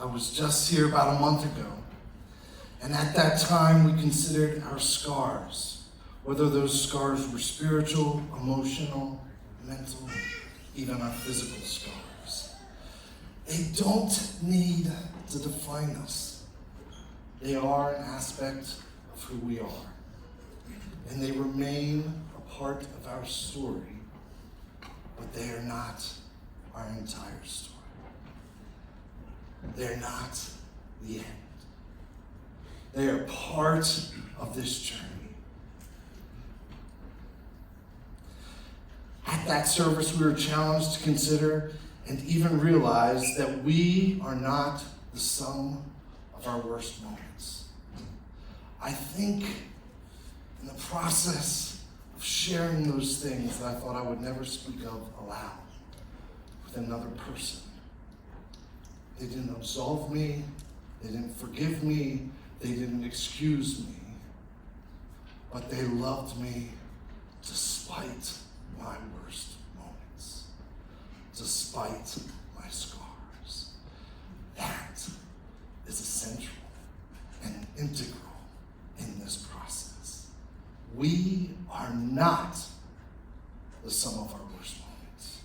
I was just here about a month ago, and at that time we considered our scars, whether those scars were spiritual, emotional, mental, even our physical scars. They don't need to define us. They are an aspect of who we are, and they remain a part of our story, but they are not our entire story. They're not the end. They are part of this journey. At that service, we were challenged to consider and even realize that we are not the sum of our worst moments. I think in the process of sharing those things that I thought I would never speak of aloud with another person, they didn't absolve me, they didn't forgive me, they didn't excuse me, but they loved me despite my worst moments, despite my scars. That is essential and integral in this process. We are not the sum of our worst moments.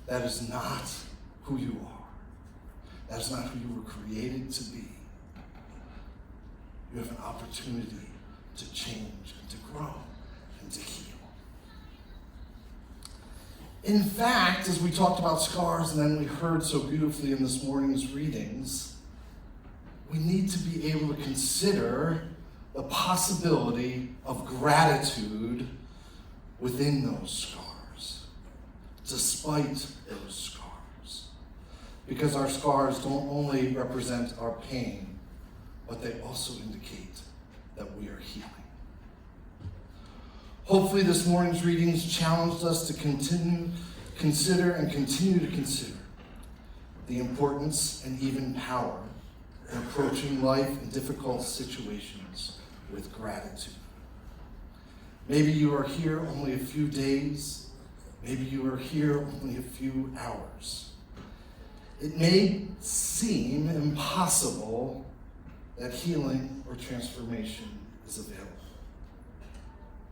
That is not who you are. That is not who you were created to be. You have an opportunity to change and to grow and to heal. In fact, as we talked about scars and then we heard so beautifully in this morning's readings, we need to be able to consider the possibility of gratitude within those scars, despite those scars. Because our scars don't only represent our pain, but they also indicate that we are healing. Hopefully this morning's readings challenged us to continue to consider the importance and even power in approaching life in difficult situations with gratitude. Maybe you are here only a few days, maybe you are here only a few hours. It may seem impossible that healing or transformation is available.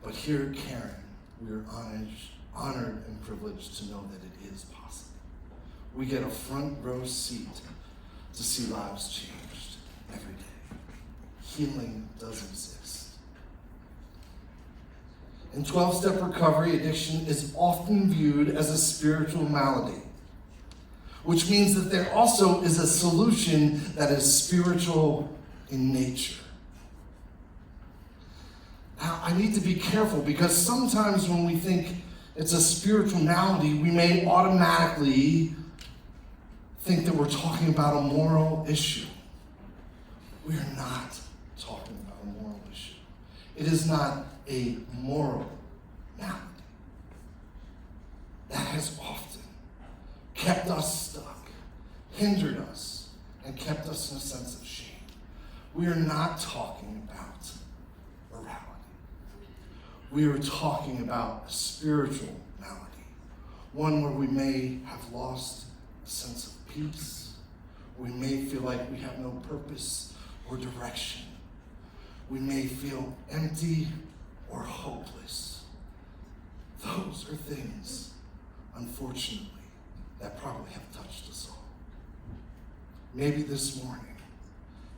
But here at Caron, we are honored and privileged to know that it is possible. We get a front row seat to see lives changed every day. Healing does exist. In 12-step recovery, addiction is often viewed as a spiritual malady, which means that there also is a solution that is spiritual in nature. Now, I need to be careful because sometimes when we think it's a spiritual malady, we may automatically think that we're talking about a moral issue. We are not talking about a moral issue. It is not a moral malady. That has often kept us stuck, hindered us, and kept us in a sense of shame. We are not talking about morality. We are talking about a spiritual malady, one where we may have lost a sense of peace. We may feel like we have no purpose or direction. We may feel empty or hopeless. Those are things, unfortunately, that probably have touched us all. Maybe this morning,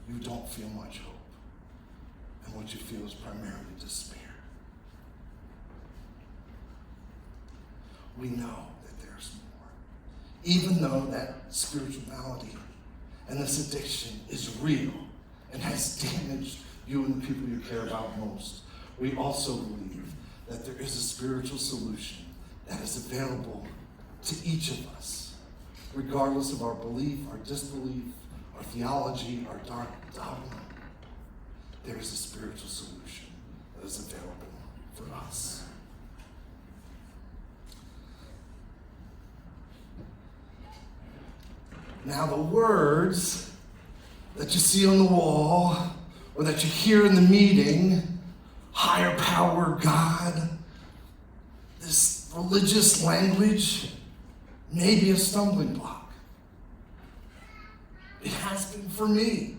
you don't feel much hope, and what you feel is primarily despair. We know that there's more. Even though that spirituality and this addiction is real and has damaged you and the people you care about most, we also believe that there is a spiritual solution that is available to each of us, regardless of our belief, our disbelief, our theology, our dogma. There is a spiritual solution that is available for us. Now, the words that you see on the wall or that you hear in the meeting, higher power, God, this religious language may be a stumbling block. It has been for me.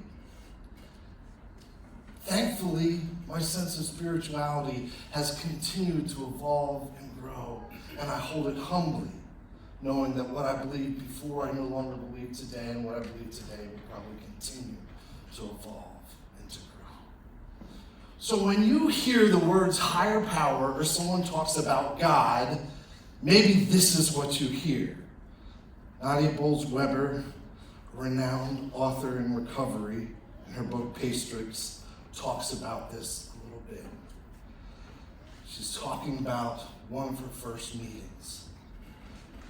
Thankfully, my sense of spirituality has continued to evolve and grow, and I hold it humbly, knowing that what I believed before I no longer believe today, and what I believe today will probably continue to evolve and to grow. So when you hear the words higher power or someone talks about God, maybe this is what you hear. Nadia Bolz-Weber, a renowned author in recovery, in her book Pastrix, talks about this a little bit. She's talking about one of her first meetings.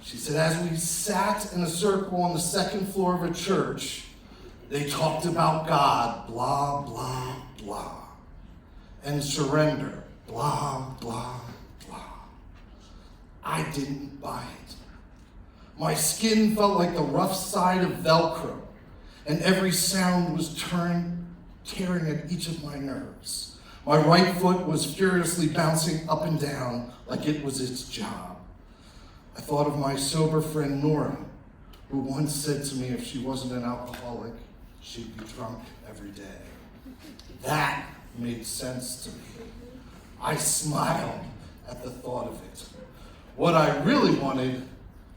She said, as we sat in a circle on the second floor of a church, they talked about God, blah, blah, blah, and surrender, blah, blah, blah. I didn't buy it. My skin felt like the rough side of Velcro, and every sound was tearing at each of my nerves. My right foot was furiously bouncing up and down like it was its job. I thought of my sober friend Nora, who once said to me if she wasn't an alcoholic, she'd be drunk every day. That made sense to me. I smiled at the thought of it. What I really wanted,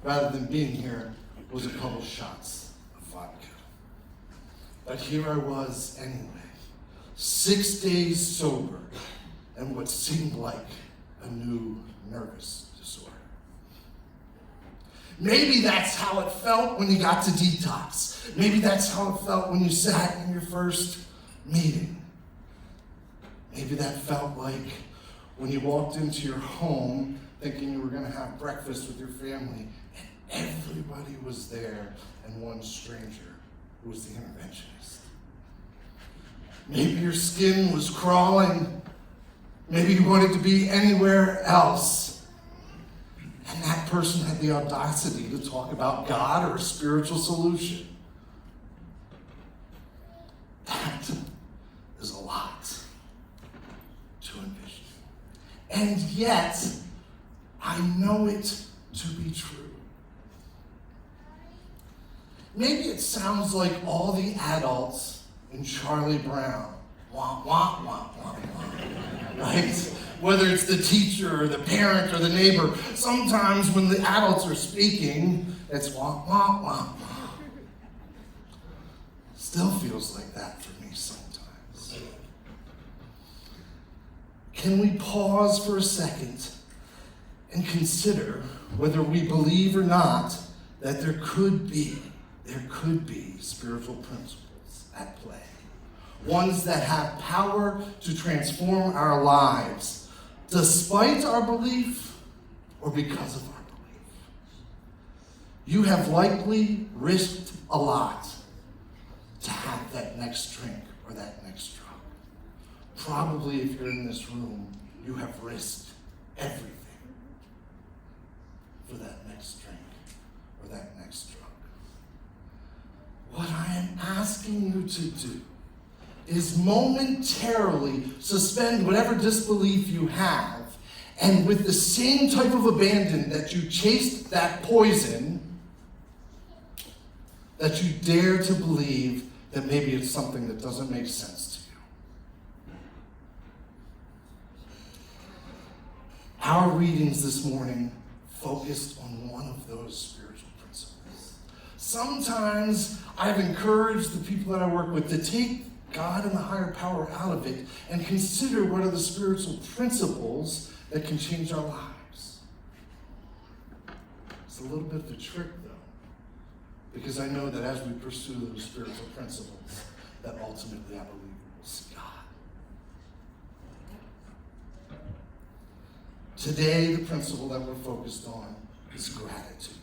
rather than being here, was a couple shots of vodka. But here I was anyway, 6 days sober, and what seemed like a new nervous disorder. Maybe that's how it felt when you got to detox. Maybe that's how it felt when you sat in your first meeting. Maybe that felt like when you walked into your home thinking you were going to have breakfast with your family, and everybody was there, and one stranger who was the interventionist. Maybe your skin was crawling. Maybe you wanted to be anywhere else. And that person had the audacity to talk about God or a spiritual solution. That is a lot to envision. And yet, I know it to be true. Maybe it sounds like all the adults in Charlie Brown, wah, wah, wah, wah, wah, right? Whether it's the teacher or the parent or the neighbor, sometimes when the adults are speaking, it's wah, wah, wah, wah. Still feels like that for me sometimes. Can we pause for a second and consider whether we believe or not that there could be spiritual principles at play, ones that have power to transform our lives, despite our belief or because of our belief. You have likely risked a lot to have that next drink or that next drug. Probably if you're in this room, you have risked everything for that next drink or that next drug. What I am asking you to do is momentarily suspend whatever disbelief you have, and with the same type of abandon that you chased that poison, that you dare to believe that maybe it's something that doesn't make sense to you. Our readings this morning focused on one of those spiritual principles. Sometimes I've encouraged the people that I work with to take God and the higher power out of it and consider what are the spiritual principles that can change our lives. It's a little bit of a trick, though, because I know that as we pursue those spiritual principles, that ultimately I believe we'll see God. Today, the principle that we're focused on is gratitude.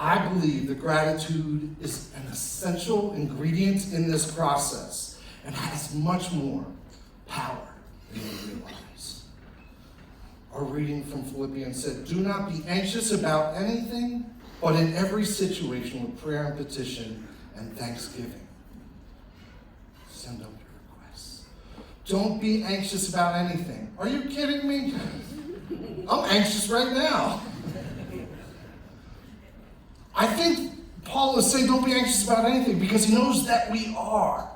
I believe that gratitude is an essential ingredient in this process and has much more power than we realize. Our reading from Philippians said, "Do not be anxious about anything, but in every situation with prayer and petition and thanksgiving, send up your requests." Don't be anxious about anything. Are you kidding me? I'm anxious right now. I think Paul is saying don't be anxious about anything because he knows that we are.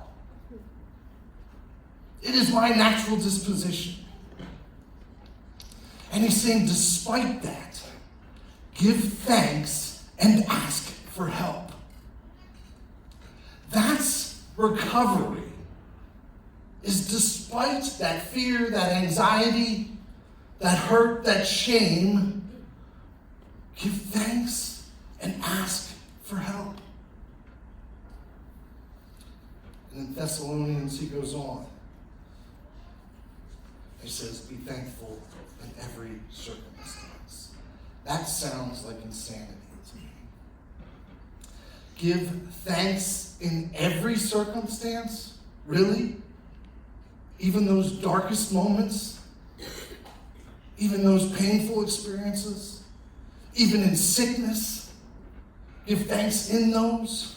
It is my natural disposition. And he's saying despite that, give thanks and ask for help. That's recovery. Is despite that fear, that anxiety, that hurt, that shame, give thanks and ask for help. And in Thessalonians, he goes on. He says, be thankful in every circumstance. That sounds like insanity to me. Give thanks in every circumstance? Really? Even those darkest moments? Even those painful experiences? Even in sickness? Give thanks in those?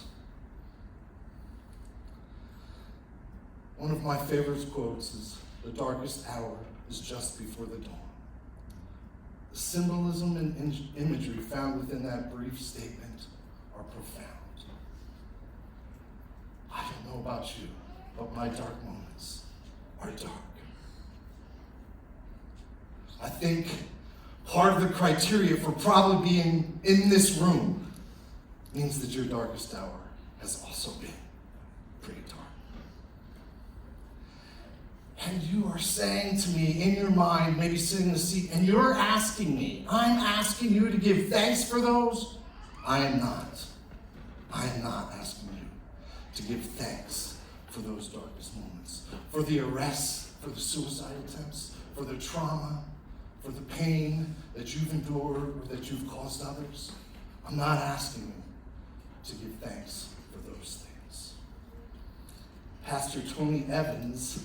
One of my favorite quotes is, the darkest hour is just before the dawn. The symbolism and imagery found within that brief statement are profound. I don't know about you, but my dark moments are dark. I think part of the criteria for probably being in this room means that your darkest hour has also been pretty dark. And you are saying to me in your mind, maybe sitting in the seat, and you're asking me, I'm asking you to give thanks for those? I am not. I am not asking you to give thanks for those darkest moments, for the arrests, for the suicide attempts, for the trauma, for the pain that you've endured or that you've caused others. I'm not asking you to give thanks for those things. Pastor Tony Evans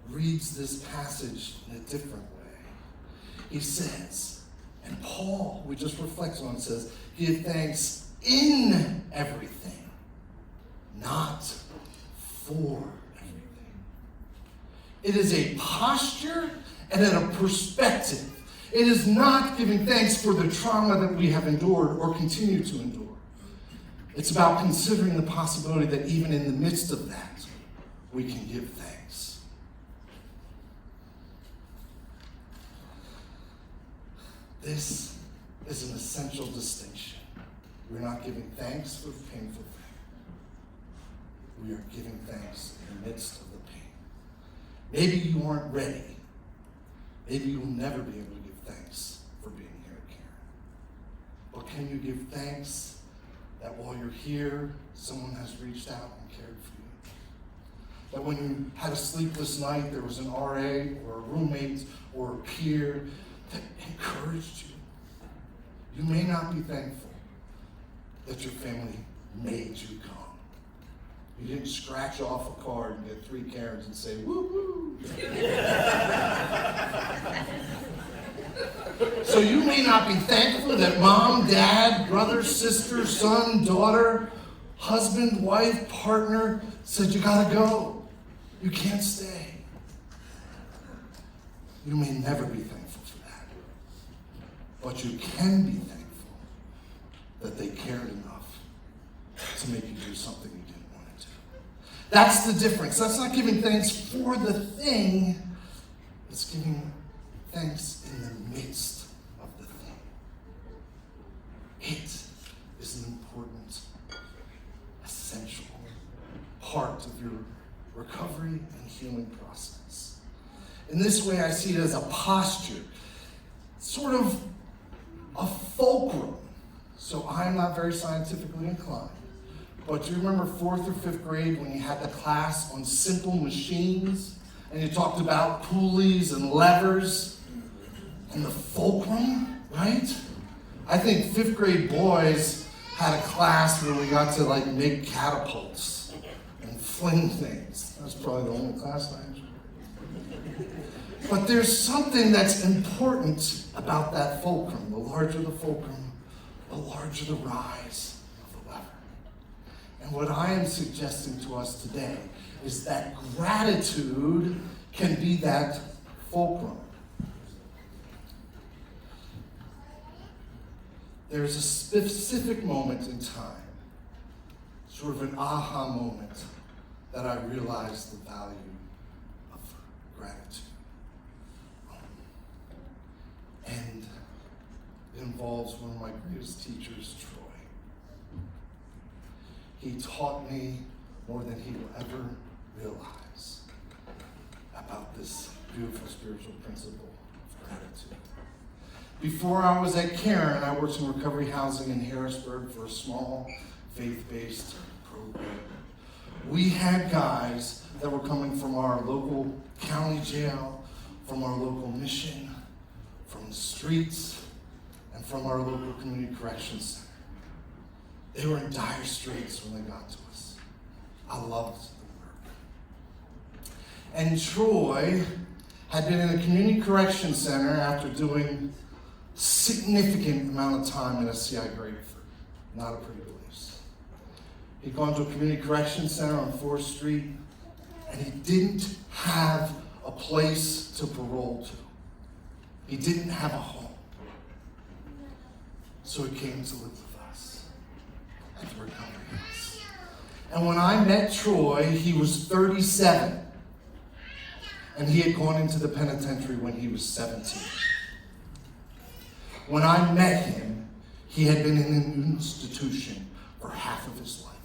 reads this passage in a different way. He says, and Paul, we just reflected on, says, give thanks in everything, not for everything. It is a posture and a perspective. It is not giving thanks for the trauma that we have endured or continue to endure. It's about considering the possibility that even in the midst of that, we can give thanks. This is an essential distinction. We're not giving thanks for the painful thing. We are giving thanks in the midst of the pain. Maybe you aren't ready. Maybe you'll never be able to give thanks for being here at Caron. But can you give thanks that while you're here, someone has reached out and cared for you? That when you had a sleepless night, there was an RA or a roommate or a peer that encouraged you. You may not be thankful that your family made you come. You didn't scratch off a card and get 3 Karens and say, woo-hoo. So you may not be thankful that mom, dad, brother, sister, son, daughter, husband, wife, partner said you gotta go. You can't stay. You may never be thankful for that. But you can be thankful that they cared enough to make you do something you didn't want to do. That's the difference. That's not giving thanks for the thing. It's giving thanks in the midst of the thing. It is an important, essential part of your recovery and healing process. In this way, I see it as a posture, sort of a fulcrum. So I'm not very scientifically inclined. But do you remember 4th or 5th grade when you had the class on simple machines and you talked about pulleys and levers and the fulcrum, right? I think 5th grade boys had a class where we got to make catapults and fling things. That was probably the only class I enjoyed. But there's something that's important about that fulcrum. The larger the fulcrum, the larger the rise of the lever. And what I am suggesting to us today is that gratitude can be that fulcrum. There's a specific moment in time sort of an aha moment that I realized the value of gratitude. And it involves one of my greatest teachers, Troy. He taught me more than he will ever realize about this beautiful spiritual principle of gratitude. Before I was at Caron, I worked in recovery housing in Harrisburg for a small faith-based program. We had guys that were coming from our local county jail, from our local mission, from the streets, and from our local community corrections center. They were in dire straits when they got to us. I loved the work. And Troy had been in a community correction center after doing significant amount of time in SCI Grateford. Not a pretty place. He'd gone to a community correction center on 4th Street, and he didn't have a place to parole to. He didn't have a home. So he came to live with us at the recovery house. And when I met Troy, he was 37. And he had gone into the penitentiary when he was 17. When I met him, he had been in an institution for half of his life,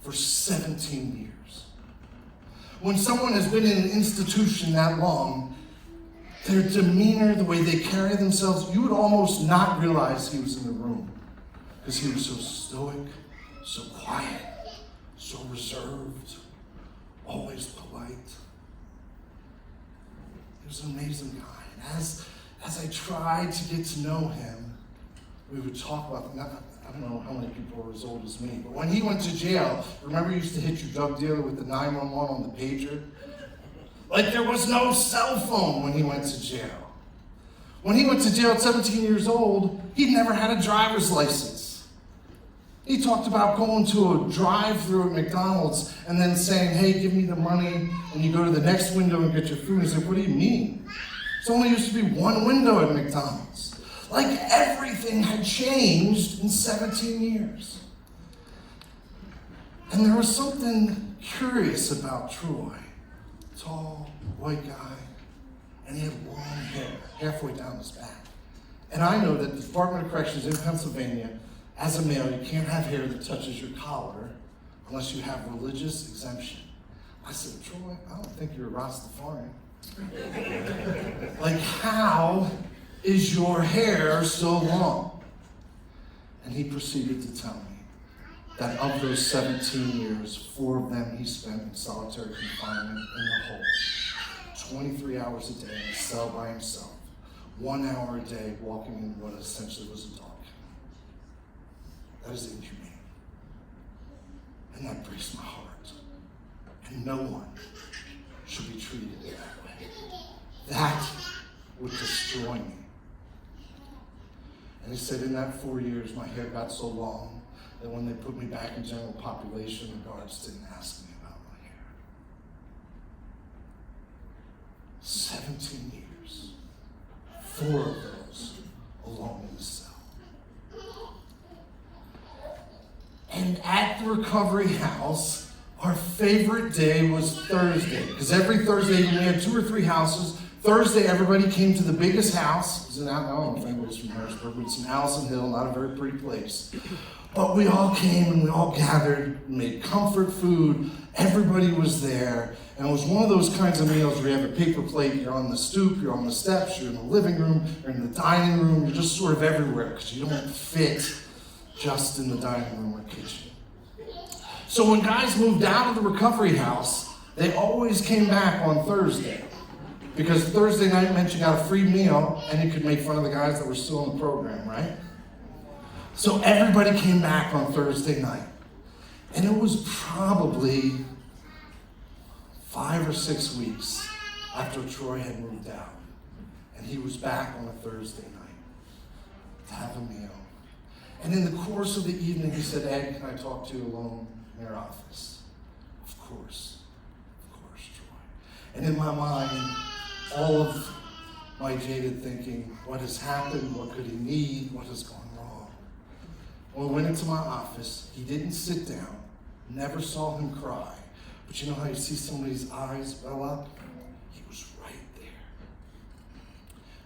for 17 years. When someone has been in an institution that long, their demeanor, the way they carry themselves, you would almost not realize he was in the room because he was so stoic, so quiet, so reserved, always polite. He was an amazing guy. And as I tried to get to know him, we would talk about, I don't know how many people are as old as me, but when he went to jail, remember you used to hit your drug dealer with the 911 on the pager? Like there was no cell phone when he went to jail. When he went to jail at 17 years old, he'd never had a driver's license. He talked about going to a drive-thru at McDonald's and then saying, hey, give me the money, and you go to the next window and get your food. He said, what do you mean? It's only used to be one window at McDonald's. Like everything had changed in 17 years. And there was something curious about Troy. Tall, white guy, and he had long hair, halfway down his back. And I know that the Department of Corrections in Pennsylvania, as a male, you can't have hair that touches your collar unless you have religious exemption. I said, Troy, I don't think you're a Rastafarian. Like, how is your hair so long? And he proceeded to tell me that of those 17 years, 4 of them he spent in solitary confinement in the hole. 23 hours a day in a cell by himself. 1 hour a day walking in what essentially was a dog kennel. That is inhumane. And that breaks my heart. And no one should be treated that way. That would destroy me. And he said, in that 4 years, my hair got so long that when they put me back in general population, the guards didn't ask me about my hair. 17 years. 4 of those alone in the cell. And at the recovery house, our favorite day was Thursday. Because every Thursday, we had 2 or 3 houses. Thursday, everybody came to the biggest house. It was in, I don't know if anybody's from Harrisburg, but it's in Allison Hill, not a very pretty place. But we all came and we all gathered, made comfort food. Everybody was there. And it was one of those kinds of meals where you have a paper plate, you're on the stoop, you're on the steps, you're in the living room, you're in the dining room, you're just sort of everywhere because you don't fit just in the dining room or kitchen. So when guys moved out of the recovery house, they always came back on Thursday. Because Thursday night meant you got a free meal and you could make fun of the guys that were still in the program, right? So everybody came back on Thursday night. And it was probably 5 or 6 weeks after Troy had moved out. And he was back on a Thursday night to have a meal. And in the course of the evening, he said, Ed, can I talk to you alone in your office? Of course, Troy. And in my mind, all of my jaded thinking, what has happened? What could he need? What has gone wrong? When we went into my office, he didn't sit down, never saw him cry. But you know how you see somebody's eyes well up? He was right there.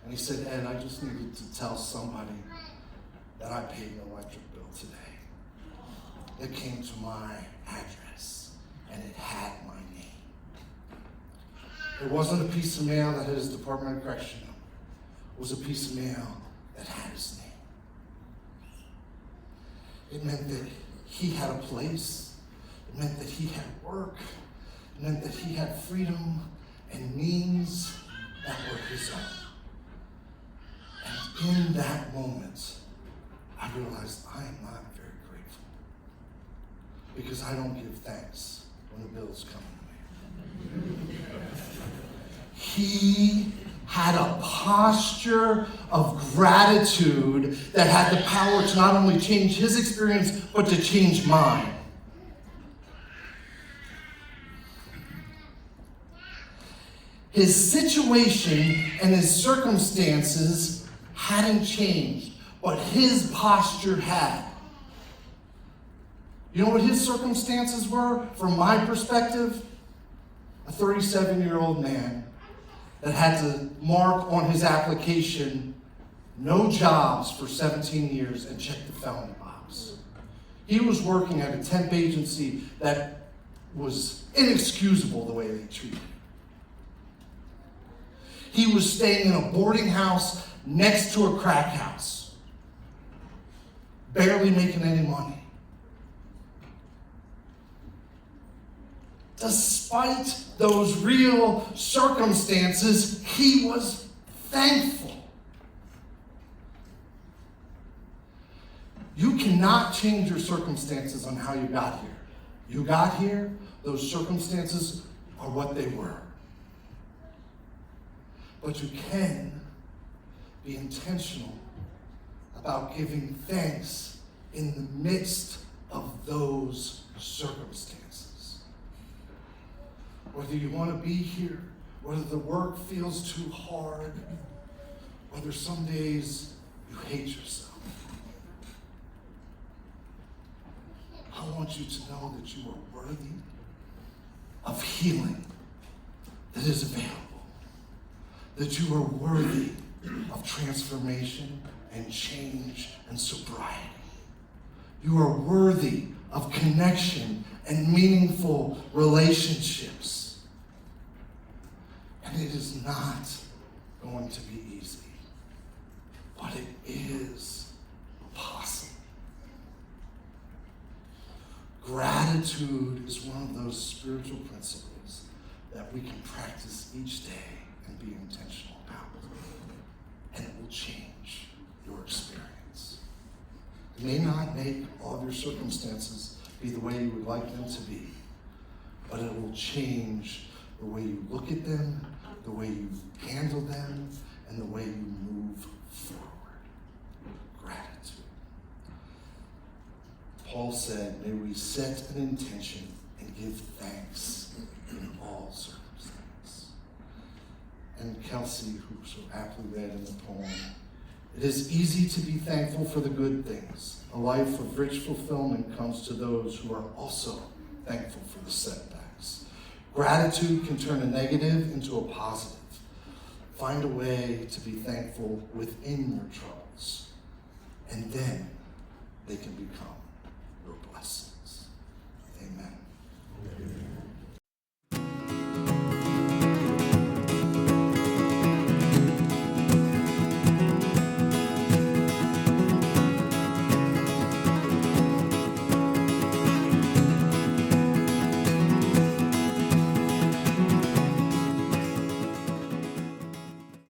And he said, Ed, I just needed to tell somebody that I paid an electric bill today. It came to my address, and it had my name. It wasn't a piece of mail that had his Department of Correctional. It was a piece of mail that had his name. It meant that he had a place. It meant that he had work. It meant that he had freedom and means that were his own. And in that moment, I realized I am not very grateful because I don't give thanks when the bills come to me. He had a posture of gratitude that had the power to not only change his experience, but to change mine. His situation and his circumstances hadn't changed, but his posture had. You know what his circumstances were, from my perspective? A 37-year-old man that had to mark on his application no jobs for 17 years and check the felony box. He was working at a temp agency that was inexcusable the way they treated him. He was staying in a boarding house next to a crack house, barely making any money. Despite those real circumstances, he was thankful. You cannot change your circumstances on how you got here. You got here, those circumstances are what they were. But you can be intentional about giving thanks in the midst of those circumstances. Whether you want to be here, whether the work feels too hard, whether some days you hate yourself. I want you to know that you are worthy of healing that is available. That you are worthy of transformation and change and sobriety. You are worthy of connection and meaningful relationships. And it is not going to be easy, but it is possible. Gratitude is one of those spiritual principles that we can practice each day and be intentional about. And it will change your experience. It may not make all of your circumstances be the way you would like them to be, but it will change the way you look at them, the way you handle them, and the way you move forward. Gratitude. Paul said, may we set an intention and give thanks in all circumstances. And Kelsey, who so aptly read in the poem, it is easy to be thankful for the good things. A life of rich fulfillment comes to those who are also thankful for the setbacks. Gratitude can turn a negative into a positive. Find a way to be thankful within your troubles, and then they can become your blessings. Amen.